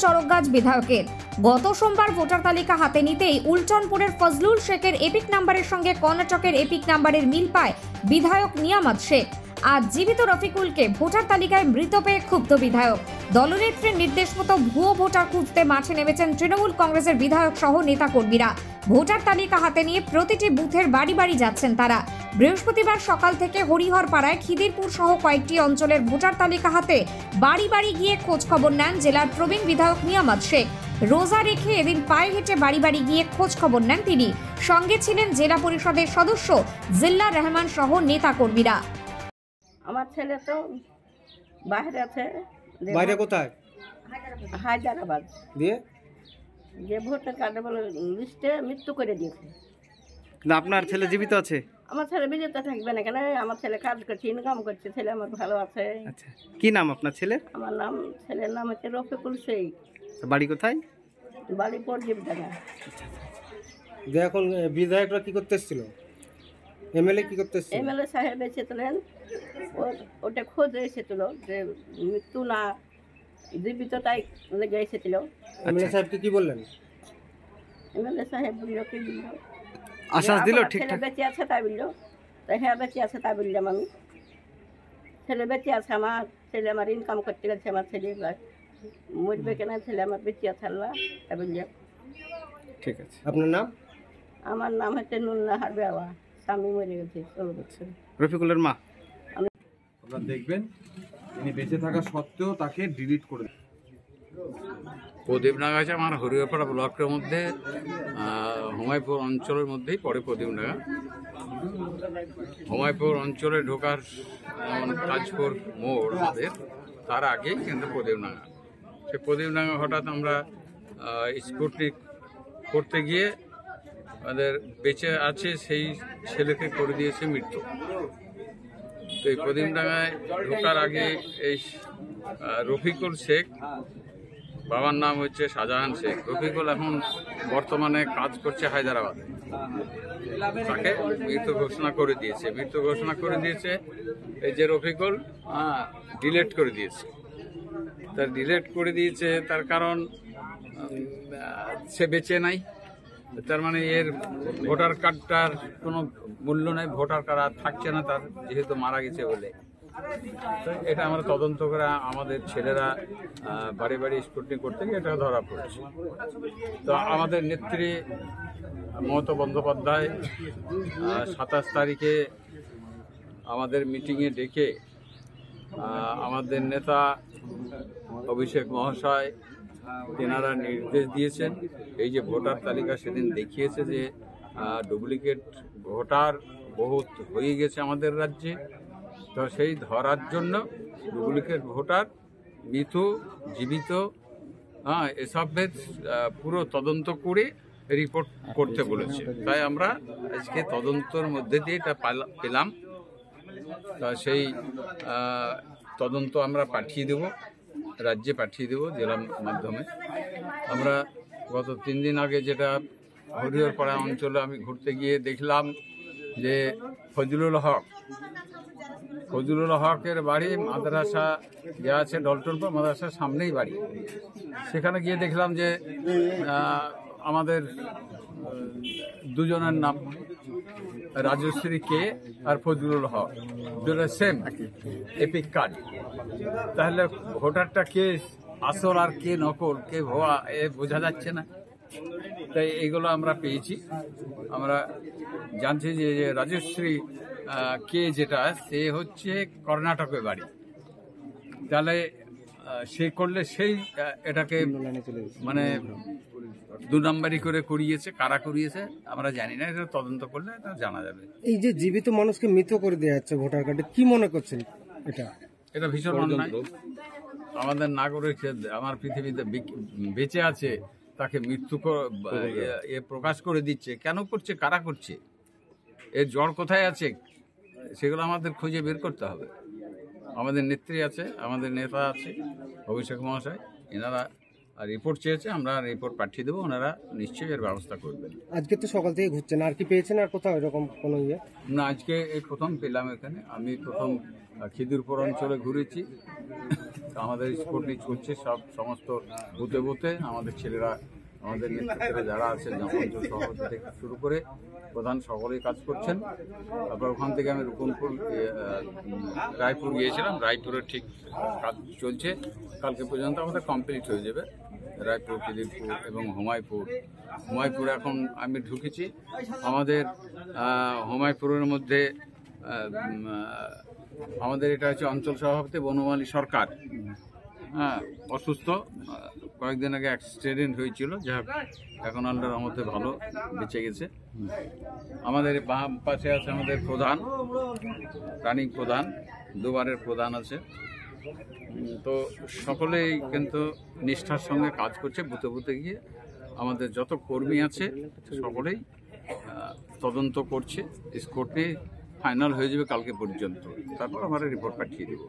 চরকগাছ বিধায়কের। গত সোমবার ভোটার তালিকা হাতে নিতেই উলটনপুরের ফজলুল শেখের এপিক নাম্বারের সঙ্গে কর্ণাটকের এপিক নাম্বারের মিল পায় বিধায়ক নিয়ামত শেখ। আজ জীবিত রফিকুলকে ভোটার তালিকায় মৃত পেয়ে ক্ষুব্ধ বিধায়ক। দলনেত্রীর নির্দেশ মতো ভুয়ো ভোটার খুঁজতে মাঠে নেমেছেন তৃণমূল কংগ্রেসের বিধায়ক সহ নেতাকর্মীরা। ভোটার তালিকা হাতে নিয়ে প্রতিটি বুথের বাড়ি বাড়ি যাচ্ছেন তারা। বৃহস্পতিবার সকাল থেকে হরিহরপাড়ায়, খিদিরপুর সহ কয়েকটি অঞ্চলের ভোটার তালিকা হাতে বাড়ি বাড়ি গিয়ে খোঁজ খবর নেন জেলার প্রবীণ বিধায়ক নিয়ামত শেখ। রোজা রেখে এদিন পায়ে হেঁটে বাড়ি বাড়ি গিয়ে খোঁজ খবর নেন তিনি। সঙ্গে ছিলেন জেলা পরিষদের সদস্য জিল্লার রহমান সহ নেতাকর্মীরা। আমার ছেলে তো বাইরে আছে। বাইরে কোথায়? হায়দ্রাবাদ। দিয়ে যে ভোটার কার্ডে বলে লিস্টে মৃত্যু করে দিয়েছে। না, আপনার ছেলে জীবিত আছে? আমার ছেলে বিজেত থাকবে না কেন? আমার ছেলে কাজ করছে, ইনকাম করছে, ছেলে আমার ভালো আছে। আচ্ছা, কি নাম আপনার ছেলে? আমার নাম, ছেলের নাম হচ্ছে রফিকুল শেখ। বাড়ি কোথায়? বাড়ি পরজীবডাঙ্গা। এখন বিধায়করা কি করতে এসেছিল? এমএলএ কি করতে এসেছিল? এমএলএ সাহেব এসেছিলেন, ওটা খোঁজ এসেছিল যে মৃত্যু না জীবিত, তাই লেগে এসেছিল। এমএলএ সাহেবকে কি বললেন? এমএলএ সাহেব বলল কি বলল, আশ্বাস দিল ঠিকঠাক ছেলে বেঁচে আছে তাই বললো। তাই হ্যাঁ বেঁচে আছে তাই বললাম আমি। ছেলে বেঁচে আছে, আমার ছেলে আমার ইনকাম করতে গেছে, আমার ছেলে মরবে কেন, ছেলে আমার বেঁচে আছে আল্লাহ তাই বললাম। ঠিক আছে। আপনার নাম? আমার নাম হচ্ছে নুন্নাহার বেওয়া, স্বামী মরে গেছে 16 বছর। রফিকুলের মা। আপনারা দেখবেন তিনি বেঁচে থাকা সত্ত্বেও তাকে ডিলিট করে দেন। প্রদীপডাঙ্গা আছে আমার হরিহরপাড়া ব্লকের মধ্যে, হুমায়ুপুর অঞ্চলের মধ্যেই পড়ে প্রদীপডাঙ্গা। হুমায়ুপুর অঞ্চলে ঢোকার যেমন কাজপুর মোড় আমাদের, তার আগেই কিন্তু প্রদীপডাঙ্গা। সে প্রদীপডাঙ্গা হঠাৎ আমরা স্কুটনি করতে গিয়ে আমাদের বেঁচে আছে সেই ছেলেকে করে দিয়েছে মৃত্যু। তো এই প্রদীপডাঙ্গায় ঢোকার আগে এই রফিকুল শেখ, বাবার নাম হচ্ছে শাহজাহান শেখ। রফিকুল এখন বর্তমানে কাজ করছে হায়দ্রাবাদে। তাকে মৃত ঘোষণা করে দিয়েছে। মৃত্যু ঘোষণা করে দিয়েছে এই যে রফিকুল ডিলেট করে দিয়েছে। তার ডিলেট করে দিয়েছে তার কারণ সে বেঁচে নাই। তার মানে এর ভোটার কার্ডটার কোনো মূল্য নেই, ভোটার কার্ড আর থাকছে না তার, যেহেতু মারা গেছে বলে। তো এটা আমরা তদন্ত করে আমাদের ছেলেরা বাড়ি বাড়ি স্কুটনি করতে গিয়ে এটা ধরা পড়েছে। তো আমাদের নেত্রী মমতা বন্দ্যোপাধ্যায় 27 তারিখে আমাদের মিটিংয়ে ডেকে আমাদের নেতা অভিষেক মহাশয় তেনারা নির্দেশ দিয়েছেন, এই যে ভোটার তালিকা সেদিন দেখিয়েছে যে ডুপ্লিকেট ভোটার বহুত হয়ে গেছে আমাদের রাজ্যে। তো সেই ধরার জন্য ডুপ্লিকেট ভোটার, মৃত জীবিত এসবের পুরো তদন্ত করে রিপোর্ট করতে বলেছে। তাই আমরা আজকে তদন্তর মধ্যে দিয়ে এটা পেলাম। সেই তদন্ত আমরা পাঠিয়ে দেব, রাজ্যে পাঠিয়ে দেব জেলার মাধ্যমে। আমরা গত 3 দিন আগে যেটা হরিহরপাড়া অঞ্চলে আমি ঘুরতে গিয়ে দেখলাম যে ফজলুল হকের বাড়ি মাদ্রাসা যে আছে ডলটনপুর মাদ্রাসার সামনেই বাড়ি। সেখানে গিয়ে দেখলাম যে আমাদের দুজনের নাম রাজশ্রী কে আর ফজলুল হক, দুটো সেম এপিক কার্ড। তাহলে ভোটারটা কে আসল আর কে নকল, কে ভুয়া, এ বোঝা যাচ্ছে না। তাই এইগুলো আমরা পেয়েছি। আমরা জানছি যে রাজশ্রী কে যেটা, সে হচ্ছে কর্ণাটকের বাড়ি। তাহলে সে করলে সেই এটাকে মানে 2 নম্বরই করে করিয়েছে। কারা করিয়েছে আমরা জানি না, এটা তদন্ত করলে এটা জানা যাবে। এই যে জীবিত মানুষকে মৃত করে দেওয়া যাচ্ছে ভোটার কার্ডে, কি মনে করছেন? এটা ভীষণ অন্যায়। আমাদের নাগরিক, আমার পৃথিবীতে বেঁচে আছে, তাকে মৃত্যু প্রকাশ করে দিচ্ছে। কেন করছে, কারা করছে, এর জড় কোথায় আছে, সেগুলো আমাদের খুঁজে বের করতে হবে। আমাদের নেত্রী আছে, আমাদের নেতা আছে অভিষেক মহাশয়, এনারা রিপোর্ট চেয়েছে, আমরা রিপোর্ট পাঠিয়ে দেবো, ওনারা নিশ্চয়ই এর ব্যবস্থা করবেন। আজকে তো সকাল থেকে ঘুরছেন, আর কি পেয়েছেন আর কোথাও এরকম কোনো ইয়ে? না, আজকে এই প্রথম পেলাম এখানে। আমি প্রথম খিদিরপুর অঞ্চলে ঘুরেছি। আমাদের স্কুটি চলছে সমস্ত বুথে বুথে আমাদের ছেলেরা, আমাদের নেতৃত্বে যারা আছেন, অঞ্চল সভাপতি থেকে শুরু করে প্রধান সকলেই কাজ করছেন। তারপর ওখান থেকে আমি রুকনপুর, রায়পুর গিয়েছিলাম, রায়পুরের ঠিক কাজ চলছে, কালকে পর্যন্ত আমাদের কমপ্লিট হয়ে যাবে। রায়পুর, কিলিরপুর এবং হুমায়পুরে এখন আমি ঢুকেছি। আমাদের হুমায়পুরের মধ্যে আমাদের এটা হচ্ছে অঞ্চল সভাপতি বনমালী সরকার, হ্যাঁ, অসুস্থ, কয়েকদিন আগে অ্যাক্সিডেন্ট হয়েছিল, যা এখন আল্লাহর রহমতে ভালো বেঁচে গেছে। আমাদের বাম পাশে আছে আমাদের প্রধান, রানিং প্রধান, দুবারের প্রধান আছে। তো সকলেই কিন্তু নিষ্ঠার সঙ্গে কাজ করছে বুথে বুথে গিয়ে। আমাদের যত কর্মী আছে সকলেই তদন্ত করছে। স্কোরটি ফাইনাল হয়ে যাবে কালকে পর্যন্ত, তারপর আমরা রিপোর্ট পাঠিয়ে দেবো।